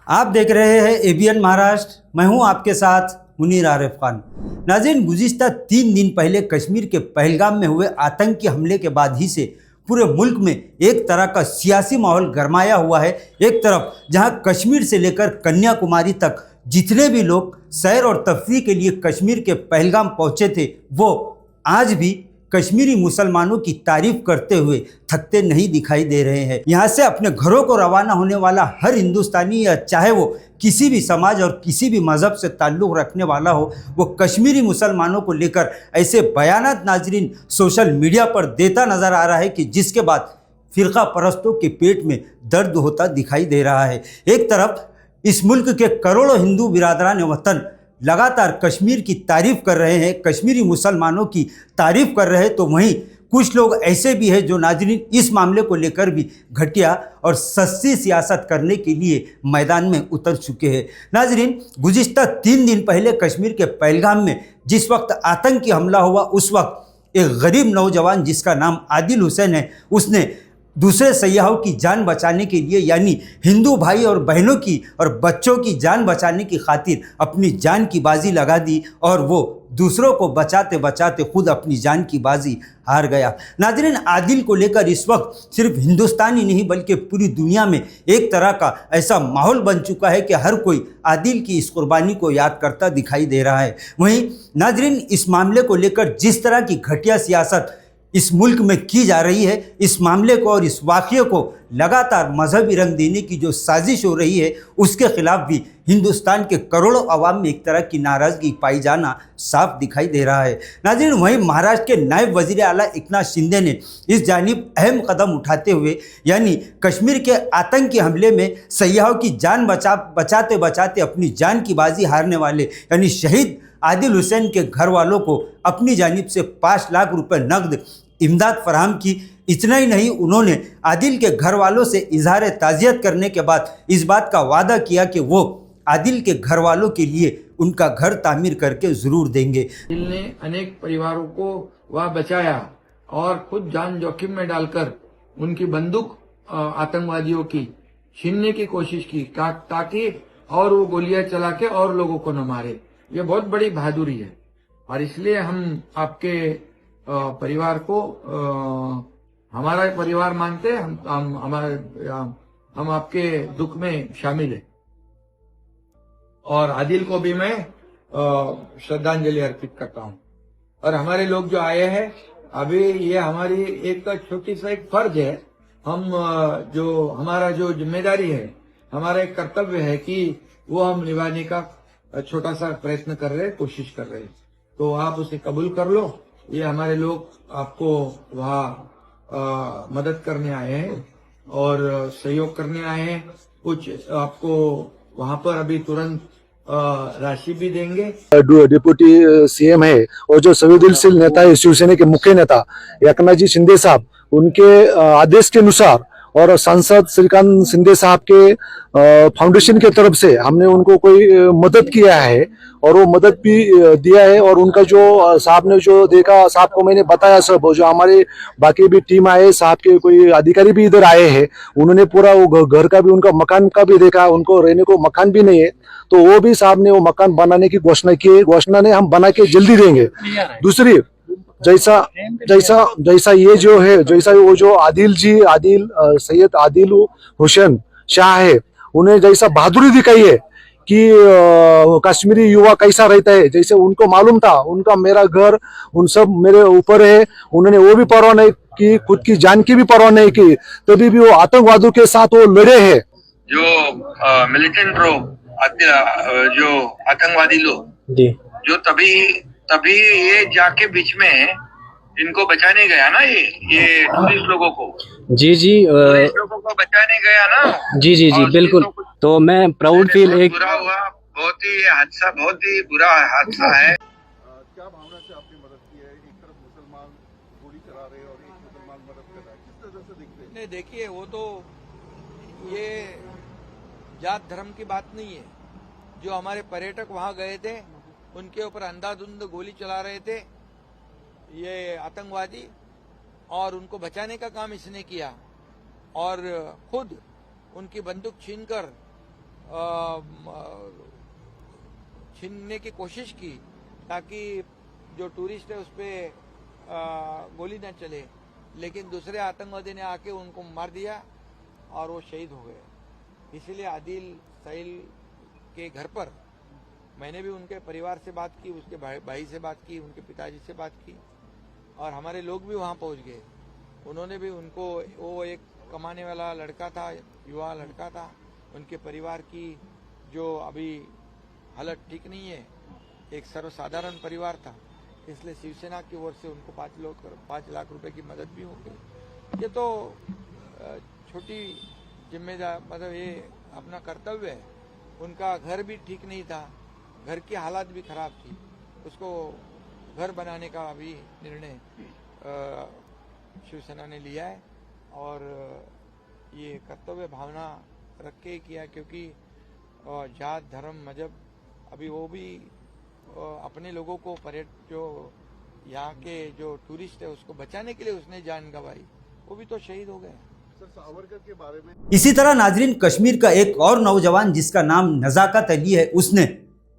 आप देख रहे हैं एबीएन महाराष्ट्र। मैं हूं आपके साथ मुनीर आरिफ खान। नाज़रीन, गुज़िश्ता 3 दिन पहले कश्मीर के पहलगाम में हुए आतंकी हमले के बाद ही से पूरे मुल्क में एक तरह का सियासी माहौल गरमाया हुआ है। एक तरफ जहां कश्मीर से लेकर कन्याकुमारी तक जितने भी लोग सैर और तफरीह के लिए कश्मीर के पहलगाम पहुंचे थे, वो आज भी कश्मीरी मुसलमानों की तारीफ करते हुए थकते नहीं दिखाई दे रहे हैं। यहाँ से अपने घरों को रवाना होने वाला हर हिंदुस्तानी, या चाहे वो किसी भी समाज और किसी भी मज़हब से ताल्लुक़ रखने वाला हो, वो कश्मीरी मुसलमानों को लेकर ऐसे बयानात नाजरीन सोशल मीडिया पर देता नज़र आ रहा है कि जिसके बाद फ़िरका परस्तों के पेट में दर्द होता दिखाई दे रहा है। एक तरफ इस मुल्क के करोड़ों हिंदू बिरादरान वतन लगातार कश्मीर की तारीफ़ कर रहे हैं, कश्मीरी मुसलमानों की तारीफ़ कर रहे हैं, तो वहीं कुछ लोग ऐसे भी हैं जो नाज़रीन इस मामले को लेकर भी घटिया और सस्ती सियासत करने के लिए मैदान में उतर चुके हैं। नाज़रीन, गुज़िश्ता 3 दिन पहले कश्मीर के पहलगाम में जिस वक्त आतंकी हमला हुआ, उस वक्त एक गरीब नौजवान जिसका नाम आदिल हुसैन है, उसने दूसरे सयाहों की जान बचाने के लिए, यानी हिंदू भाई और बहनों की और बच्चों की जान बचाने की खातिर अपनी जान की बाजी लगा दी और वो दूसरों को बचाते बचाते खुद अपनी जान की बाजी हार गया। नाज़रीन, आदिल को लेकर इस वक्त सिर्फ हिंदुस्तान ही नहीं बल्कि पूरी दुनिया में एक तरह का ऐसा माहौल बन चुका है कि हर कोई आदिल की इस कुर्बानी को याद करता दिखाई दे रहा है। वहीं नाज़रीन, इस मामले को लेकर जिस तरह की घटिया सियासत इस मुल्क में की जा रही है, इस मामले को और इस वाक़ये को लगातार मजहबी रंग देने की जो साजिश हो रही है, उसके खिलाफ भी हिंदुस्तान के करोड़ों अवाम में एक तरह की नाराज़गी पाई जाना साफ दिखाई दे रहा है। नाज़रीन, वहीं महाराष्ट्र के नायब वज़ीर आला एकनाथ शिंदे ने इस जानिब अहम कदम उठाते हुए, यानी कश्मीर के आतंकी हमले में सयाहों की जान बचाते बचाते अपनी जान की बाजी हारने वाले यानी शहीद आदिल हुसैन के घर वालों को अपनी जानिब से 5 लाख रुपए नकद इमदाद फराहम की। इतना ही नहीं, उन्होंने आदिल के घर वालों से इजहार ताज़ियत करने के बाद इस बात का वादा किया कि वो आदिल के घर वालों के लिए उनका घर तामीर करके ज़रूर देंगे। आदिल ने अनेक परिवारों को वह बचाया और खुद जान जोखिम में डालकर उनकी बंदूक आतंकवादियों की छीनने की कोशिश की ताकि और वो गोलियां चला के और लोगों को न मारे। ये बहुत बड़ी बहादुरी है और इसलिए हम आपके परिवार को हमारा परिवार मानते हैं। हम आपके दुख में शामिल हैं और आदिल को भी मैं श्रद्धांजलि अर्पित करता हूं। और हमारे लोग जो आए हैं अभी, ये हमारी एक छोटी सा एक फर्ज है। हम जो हमारा जो जिम्मेदारी है, हमारा एक कर्तव्य है कि वो हम निभाने का छोटा सा प्रयत्न कर रहे हैं, कोशिश कर रहे हैं। तो आप उसे कबूल कर लो। ये हमारे लोग आपको वहाँ मदद करने आए हैं और सहयोग करने आए हैं। कुछ आपको वहाँ पर अभी तुरंत राशि भी देंगे। डिप्यूटी सीएम है और जो संवेदनशील नेता है, शिवसेना के मुख्य नेता एकनाथ जी शिंदे साहब, उनके आदेश के अनुसार और सांसद श्रीकांत शिंदे साहब के फाउंडेशन के तरफ से हमने उनको कोई मदद किया है और वो मदद भी दिया है। और उनका जो साहब ने जो देखा, साहब को मैंने बताया, सब जो हमारे बाकी भी टीम आए, साहब के कोई अधिकारी भी इधर आए हैं, उन्होंने पूरा वो घर का भी, उनका मकान का भी देखा। उनको रहने को मकान भी नहीं है, तो वो भी साहब ने वो मकान बनाने की घोषणा की है। घोषणा ने हम बना के जल्दी देंगे। दूसरी, जैसा ये जो है, जैसा वो जो आदिल सैयद आदिल हुसैन शाह है, उन्हें जैसा बहादुरी दिखाई है कि कश्मीरी युवा कैसा रहता है, जैसे उनको मालूम था उनका मेरा घर उन सब मेरे ऊपर है, उन्होंने वो भी परवाह नहीं की, खुद की जान की भी परवाह नहीं की, तभी भी वो आतंकवादियों के साथ वो लड़े हैं। जो मिलिटेंट लोग, जो आतंकवादी लोग जो तभी ये जाके बीच में इनको बचाने गया ना, ये टूरिस्ट लोगों को, जी टूरिस्ट लोगों को बचाने गया ना। जी बिल्कुल। तो मैं प्राउड फील, एक बुरा हुआ, बहुत ही हादसा, बहुत ही बुरा हादसा है। क्या भावना से आपने मदद की है? एक तरफ मुसलमान गोली चला रहे हैं और एक मुसलमान मदद कर रहा है, किस तरह से देखते हैं? नहीं, देखिए, वो तो ये जात धर्म की बात नहीं है। जो हमारे पर्यटक वहां गए थे, उनके ऊपर अंधाधुंध गोली चला रहे थे ये आतंकवादी, और उनको बचाने का काम इसने किया और खुद उनकी बंदूक छीनकर छीनने की कोशिश की ताकि जो टूरिस्ट है उस पर गोली न चले, लेकिन दूसरे आतंकवादी ने आके उनको मार दिया और वो शहीद हो गए। इसलिए आदिल सहील के घर पर मैंने भी उनके परिवार से बात की, उसके भाई से बात की, उनके पिताजी से बात की और हमारे लोग भी वहाँ पहुँच गए। उन्होंने भी उनको, वो एक कमाने वाला लड़का था, युवा लड़का था, उनके परिवार की जो अभी हालत ठीक नहीं है, एक सर्वसाधारण परिवार था, इसलिए शिवसेना की ओर से उनको 5 लाख रुपए की मदद भी हो गई। ये तो छोटी जिम्मेदार, मतलब ये अपना कर्तव्य है। उनका घर भी ठीक नहीं था, घर की हालत भी खराब थी, उसको घर बनाने का अभी निर्णय शिवसेना ने लिया है और ये कर्तव्य भावना रख के किया, क्योंकि जात धर्म मजहब अभी वो भी अपने लोगों को जो यहाँ के जो टूरिस्ट है उसको बचाने के लिए उसने जान गंवाई, वो भी तो शहीद हो गए। सर, सावरकर के बारे में इसी तरह नाजरीन, कश्मीर का एक और नौजवान जिसका नाम नज़ाकत अली है, उसने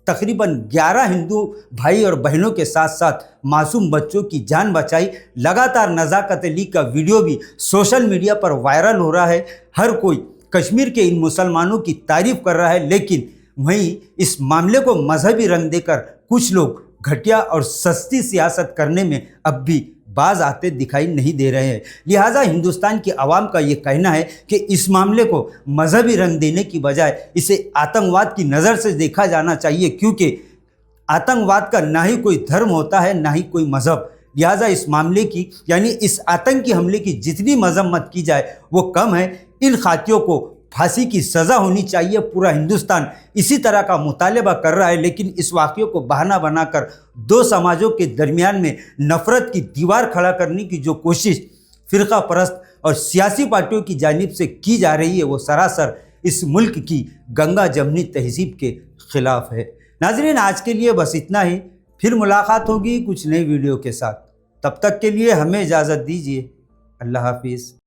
तकरीबन 11 हिंदू भाई और बहनों के साथ साथ मासूम बच्चों की जान बचाई। लगातार नज़ाकत अली का वीडियो भी सोशल मीडिया पर वायरल हो रहा है। हर कोई कश्मीर के इन मुसलमानों की तारीफ कर रहा है, लेकिन वहीं इस मामले को मजहबी रंग देकर कुछ लोग घटिया और सस्ती सियासत करने में अब भी बाज आते दिखाई नहीं दे रहे हैं। लिहाजा हिंदुस्तान की आवाम का ये कहना है कि इस मामले को मजहबी रंग देने की बजाय इसे आतंकवाद की नज़र से देखा जाना चाहिए, क्योंकि आतंकवाद का ना ही कोई धर्म होता है ना ही कोई मजहब। लिहाजा इस मामले की, यानी इस आतंकी हमले की जितनी मजम्मत की जाए वो कम है। इन खातियों को फांसी की सज़ा होनी चाहिए। पूरा हिंदुस्तान इसी तरह का मुतालबा कर रहा है, लेकिन इस वाक़े को बहाना बनाकर दो समाजों के दरमियान में नफ़रत की दीवार खड़ा करने की जो कोशिश फ़िरका परस्त और सियासी पार्टियों की जानिब से की जा रही है, वो सरासर इस मुल्क की गंगा जमनी तहजीब के ख़िलाफ़ है। नाज़रीन, आज के लिए बस इतना ही। फिर मुलाकात होगी कुछ नई वीडियो के साथ। तब तक के लिए हमें इजाज़त दीजिए। अल्लाह हाफिज़।